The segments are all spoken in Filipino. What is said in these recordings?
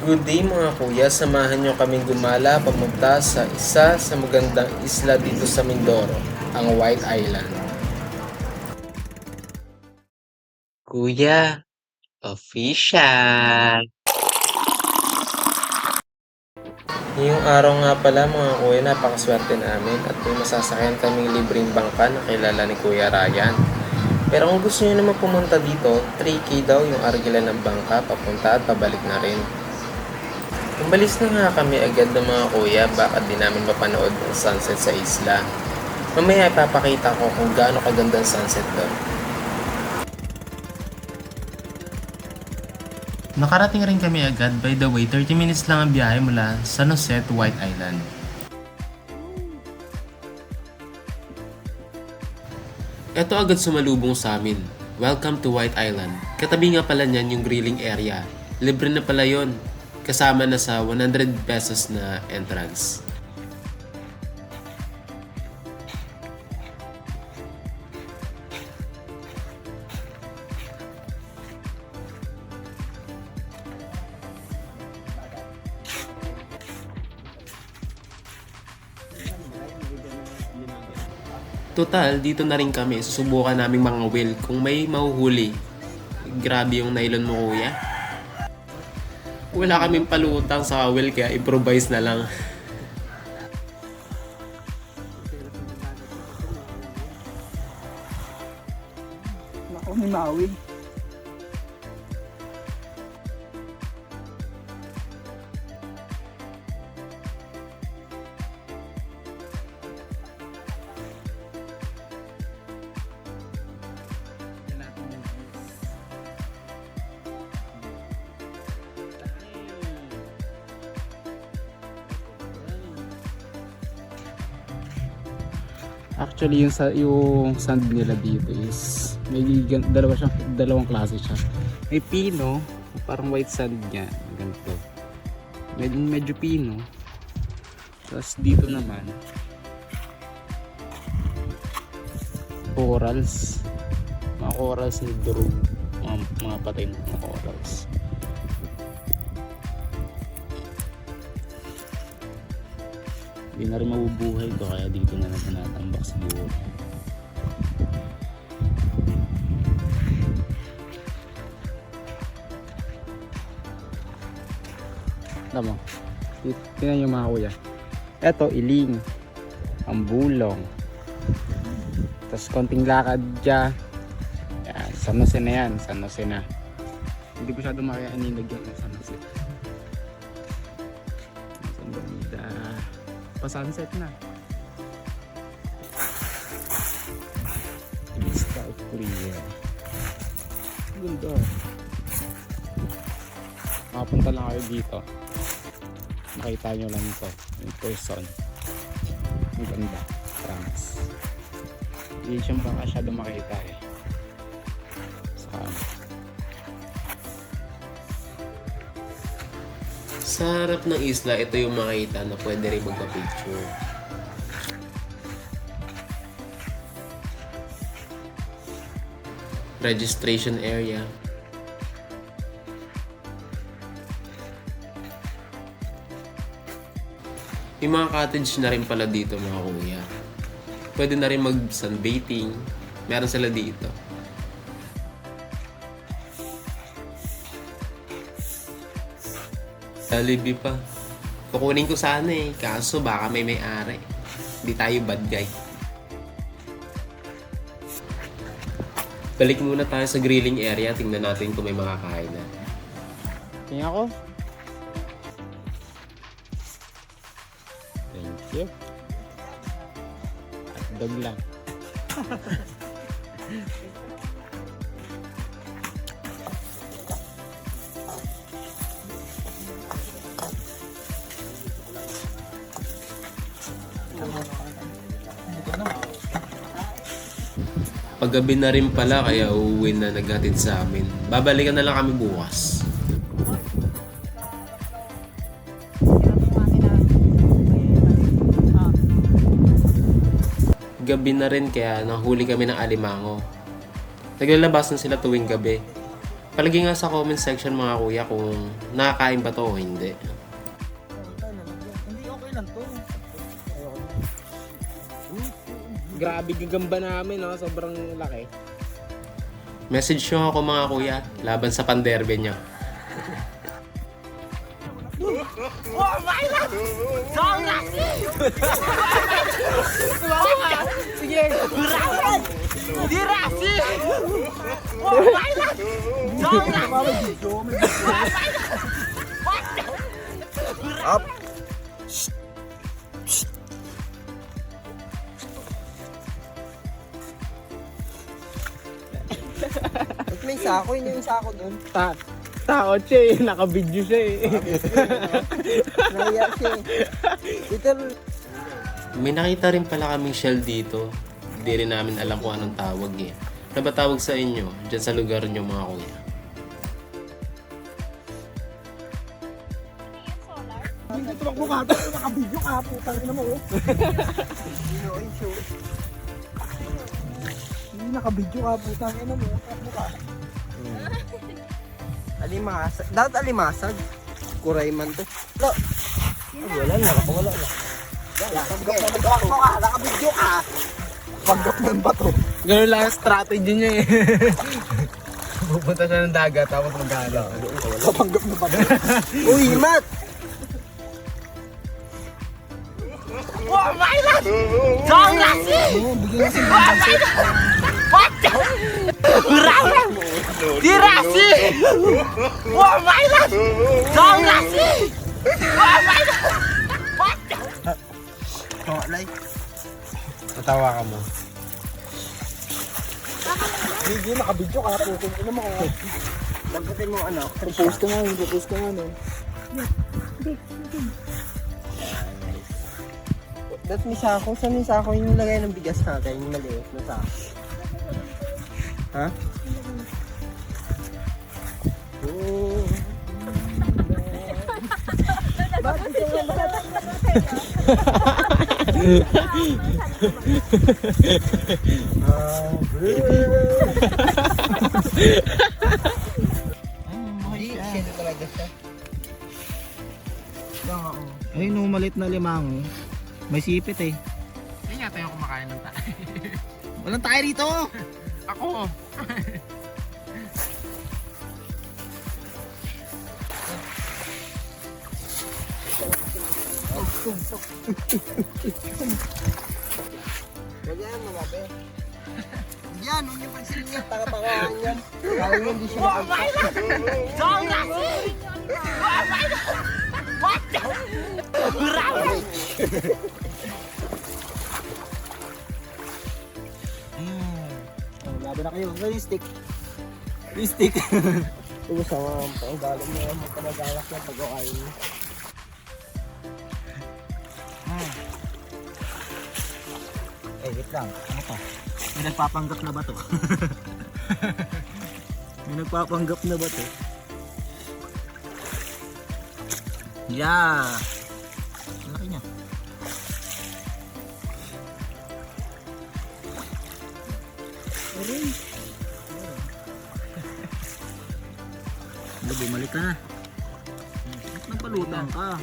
Good day mga kuya, samahan nyo kaming gumala pamunta sa isa sa magandang isla dito sa Mindoro, ang White Island. Kuya, official. Ngayong araw nga pala mga kuya, napakaswerte namin at may masasakyan kaming libreng bangka na kilala ni Kuya Ryan. Pero kung gusto nyo naman pumunta dito, 3K daw yung argilan ng bangka papunta at pabalik na rin. Umalis na nga kami agad ng mga kuya, baka di namin mapanood ang sunset sa isla. Mamaya ipapakita ko kung gaano kaganda ang sunset doon. Nakarating rin kami agad. By the way, 30 minutes lang ang biyahe mula San Jose to White Island. Ito agad sumalubong sa amin. Welcome to White Island. Katabi nga pala niyan yung grilling area. Libre na pala yon. Kasama na sa 100 pesos na entrance. Total, dito na rin kami. Susubukan naming mga whale kung may mahuhuli. Grabe yung nylon mo, kuya. Wala kaming palutang sa whale kaya improvise na lang. Ako, may mawi. Actually, yung sand nila dito is may dalawang klase siya. May pino, parang white sand niya, ganito. Medyo pino. Tapos dito naman corals. Mga corals na durog, mga patay na mga corals. Hindi na rin mabubuhay to, kaya dito na lang tinatambak siguro. Tama. Tingnan nyo mga kuya. Eto, iling. Ang bulong. Tapos konting lakad dyan. Yan, San Jose na yan. San Jose na. Hindi ko siya dumakaininag yung San Jose. San Bonita. Pa-sunset na. Vista of Korea. Ganda. Makapunta lang kayo dito. Makita nyo lang ito. In person. Ang ganda. Promise. Hindi siya masyado makita eh. Sa harap ng isla, ito yung makita na pwede rin magpa-picture. Registration area. May mga cottage na rin pala dito mga kuya. Pwede na rin mag-sunbathing. Meron sila dito. Jollibee pa. Kukunin ko sana eh. Kaso baka may may-ari. Hindi tayo bad guy. Balik muna tayo sa grilling area. Tingnan natin kung may makakain na. Tingnan ako. Thank you. At dog lang. Paggabi na rin pala kaya uuwi na naghatid sa amin. Babalikan na lang kami bukas. Gabi na rin kaya nahuli kami ng alimango. Naglalabas na sila tuwing gabi. Palagi nga sa comment section mga kuya kung nakakain ba to o hindi. Hindi, okay lang to. Grabe gagamba namin, no? Sobrang laki. Message nyo ako mga kuya laban sa panderbe nyo. Sige! Up! Ba't may sako? Hindi yung sako dun. Takot siya eh. Naka-video siya eh. Naiya siya eh. Dito, May nakita rin pala kaming shell dito. Hindi rin namin alam kung anong tawag eh. Ano ba tawag sa inyo? Diyan sa lugar nyo mga kuya. Hindi ito magbukato. Naka-video ka. Putang ina mo. Hindi naka-video ka. Putang ina mo. alimasag. Dapat alimasag. Kuray man to. Lo! Wala na. Wala na. Naka-video ka. Panggap ng bato. Ganun lang ang strategy niya eh. Pupunta siya ng dagat tapos mag-aalaw. Panggap na bato. Uy, Mat! Natawa ka mo. Hindi, naka-video ka. Putong ina mo. Dapatin mo ano. Post ka nga, post ka nga nun. Dapat may sako. Saan yung sako yung lagay ng bigas natin? Yung maliit na sako. Ha? Oh. Hindi talaga siya. Ayun, no, maliit na limango. May sipit eh. Hindi nga tayo kumakain ng tayo. Walang tayo dito! Ako! Huwag yan, malabi. Yan, huwag yung pagsingit. Taka-takaan yan. Kaya yun, hindi siya makapagsak. Laban na kayo. Ano yung stick? Yung stick. Ito sa mga panggalang mo. Magpanagalak yan pag-okain mo. Wait lang. Ano to? May nagpapanggap na ba to? May nagpapanggap na ba to? Yeah! Ang laki niya. Bumalik ka na. Nagpalutang ka.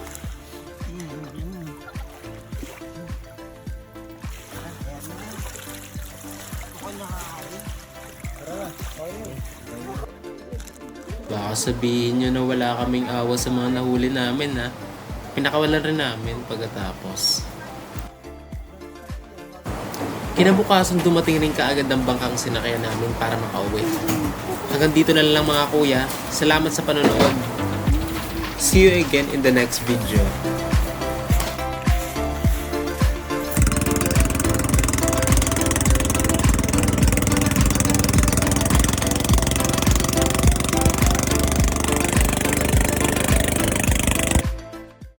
Baka sabihin nyo na wala kaming awa sa mga nahuli namin ha. Pinakawalan rin namin pagkatapos. Kinabukasan dumating rin kaagad ang bangkang sinakyan namin para makauwi. Hanggang dito na lang mga kuya. Salamat sa panonood. See you again in the next video.